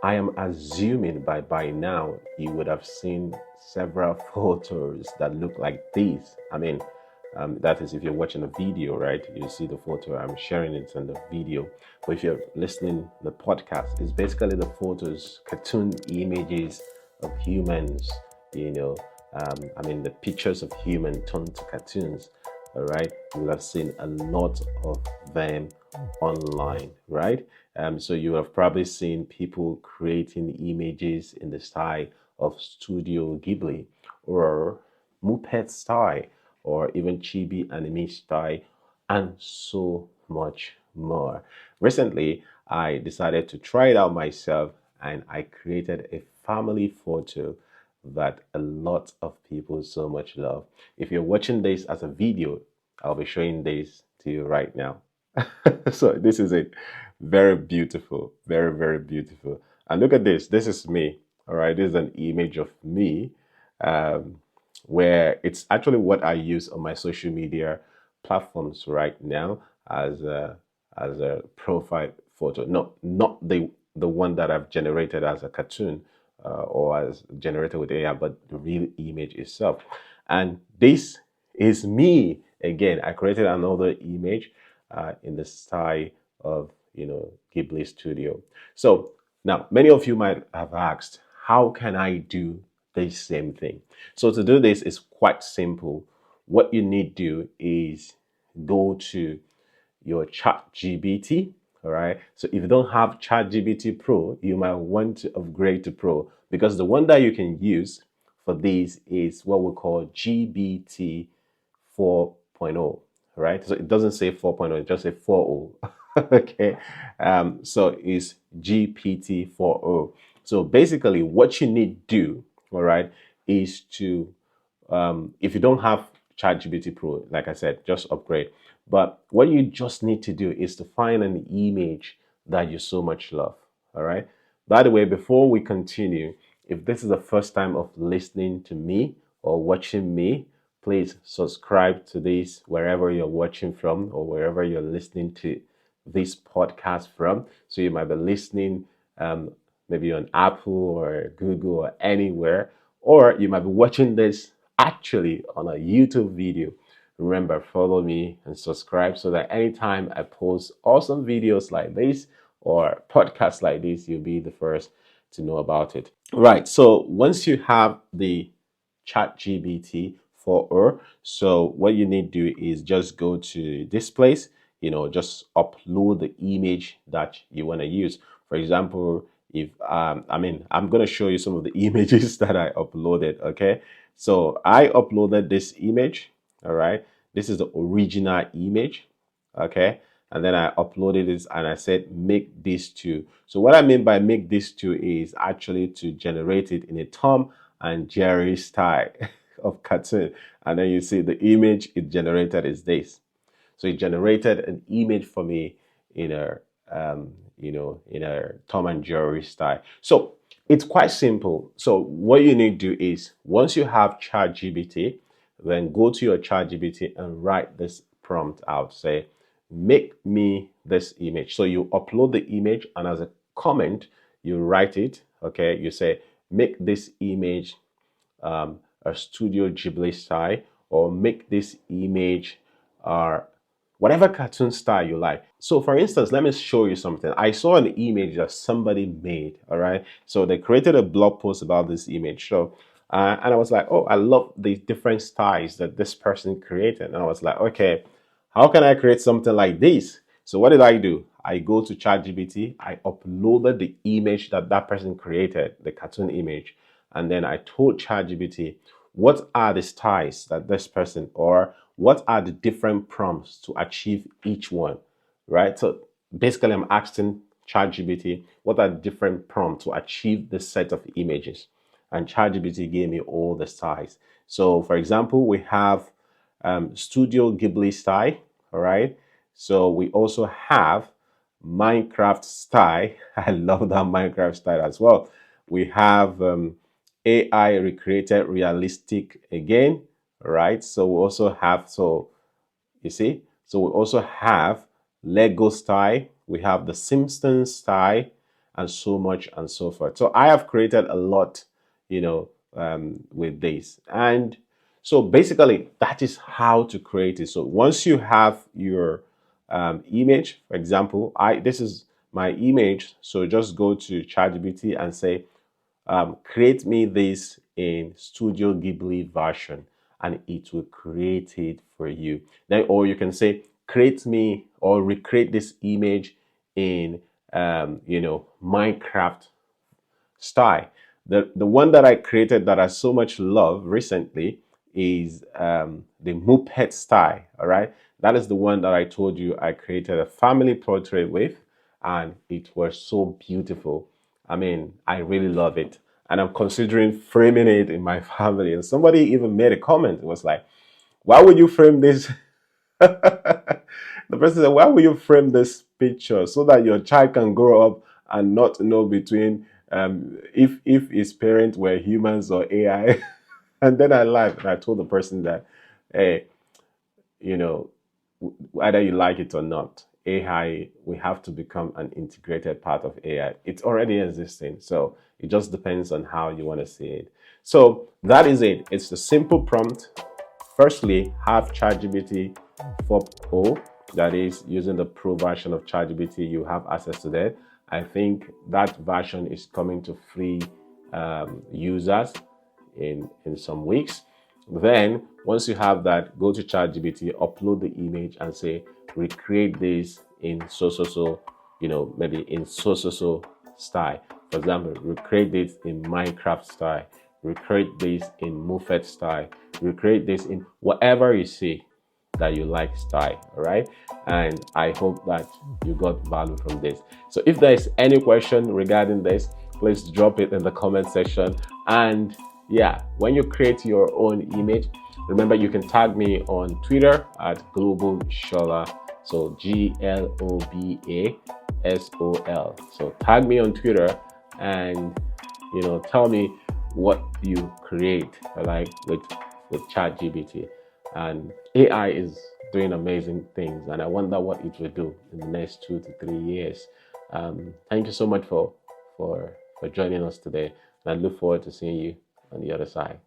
I am assuming by now you would have seen several photos that look like this. That is if you're watching a video, right? You see the photo. I'm sharing it in the video. But if you're listening the podcast, it's basically the photos, cartoon images of humans. You know, the pictures of human turned to cartoons. All right, you will have seen a lot of them online, right? So you have probably seen people creating images in the style of Studio Ghibli or Muppet style or even Chibi anime style and so much more. Recently, I decided to try it out myself and I created a family photo that a lot of people so much love. If you're watching this as a video, I'll be showing this to you right now. So this is it. Very beautiful. Very, very beautiful. And look at this. This is me. All right. This is an image of me um, where it's actually what I use on my social media platforms right now as a profile photo. Not the one that I've generated as a cartoon or as generated with AI, but the real image itself. And this is me again. I created another image in the style of Ghibli Studio. So now many of you might have asked, how can I do the same thing? So to do this is quite simple. What you need to do is go to your ChatGPT. All right. So if you don't have ChatGPT Pro, you might want to upgrade to Pro because the one that you can use for this is what we call GBT 4.0. Right. So it doesn't say 4.0, it just say 4.0. Okay. So it's GPT 4.0. So basically, what you need to do, all right, is to if you don't have ChatGPT Pro, like I said, just upgrade. But what you just need to do is to find an image that you so much love. All right. By the way, before we continue, if this is the first time of listening to me or watching me, please subscribe to this wherever you're watching from or wherever you're listening to this podcast from. So you might be listening maybe on Apple or Google or anywhere, or you might be watching this actually on a YouTube video. Remember, follow me and subscribe so that anytime I post awesome videos like this or podcasts like this, you'll be the first to know about it. Right. So once you have the ChatGPT 4.0, so what you need to do is just go to this place, just upload the image that you want to use. For example, if I'm going to show you some of the images that I uploaded. Okay. So I uploaded this image. All right. This is the original image. Okay. And then I uploaded this and I said, make this to. So what I mean by make this to is actually to generate it in a Tom and Jerry style of cartoon. And then you see the image it generated is this. So it generated an image for me in a Tom and Jerry style. So it's quite simple. So what you need to do is once you have ChatGPT, then go to your ChatGPT and write this prompt out. Say, make me this image. So you upload the image and as a comment, you write it. Okay, you say, make this image a Studio Ghibli style, or make this image whatever cartoon style you like. So for instance, let me show you something. I saw an image that somebody made, all right? So they created a blog post about this image. So, and I was like, oh, I love the different styles that this person created. And I was like, okay, how can I create something like this? So what did I do? I go to ChatGPT, I uploaded the image that that person created, the cartoon image, and then I told ChatGPT, what are the styles that this person, or what are the different prompts to achieve each one, right? So basically I'm asking ChatGPT, what are the different prompts to achieve this set of images? And ChatGPT gave me all the styles. So for example, we have Studio Ghibli Style, all right? So we also have Minecraft style. I love that Minecraft style as well. We have AI recreated realistic again, right? So we also have, so you see, so we also have Lego style. We have the Simpsons style, and so much and so forth. So I have created a lot, with this. And so basically, that is how to create it. So once you have your image, for example, this is my image. So just go to ChatGPT and say, create me this in Studio Ghibli version, and it will create it for you. Then, or you can say, create me or recreate this image in, Minecraft style. The one that I created that I so much love recently is the Muppet style. All right, that is the one that I told you I created a family portrait with, and it was so beautiful. I mean, I really love it, and I'm considering framing it in my family. And somebody even made a comment. It was like, "Why would you frame this?" The person said, "Why will you frame this picture so that your child can grow up and not know between if his parents were humans or AI?" And then I laughed and I told the person that, hey, you know, whether you like it or not, AI, we have to become an integrated part of AI. It's already existing. So it just depends on how you want to see it. So that is it. It's the simple prompt. Firstly, have ChatGPT 4.0, that is using the pro version of ChatGPT. You have access to that. I think that version is coming to free users in some weeks. Then once you have that, go to ChatGPT, upload the image and say, recreate this in so, maybe in so style. For example, recreate this in Minecraft style, recreate this in Muffet style, recreate this in whatever you see that you like style. All right, and I hope that you got value from this. So if there is any question regarding this, please drop it in the comment section. And yeah, when you create your own image, remember you can tag me on Twitter at Global Sola. So GLOBASOL. So tag me on Twitter and tell me what you create like with ChatGPT. And AI is doing amazing things, and I wonder what it will do in the next 2 to 3 years. Thank you so much for joining us today, and I look forward to seeing you on the other side.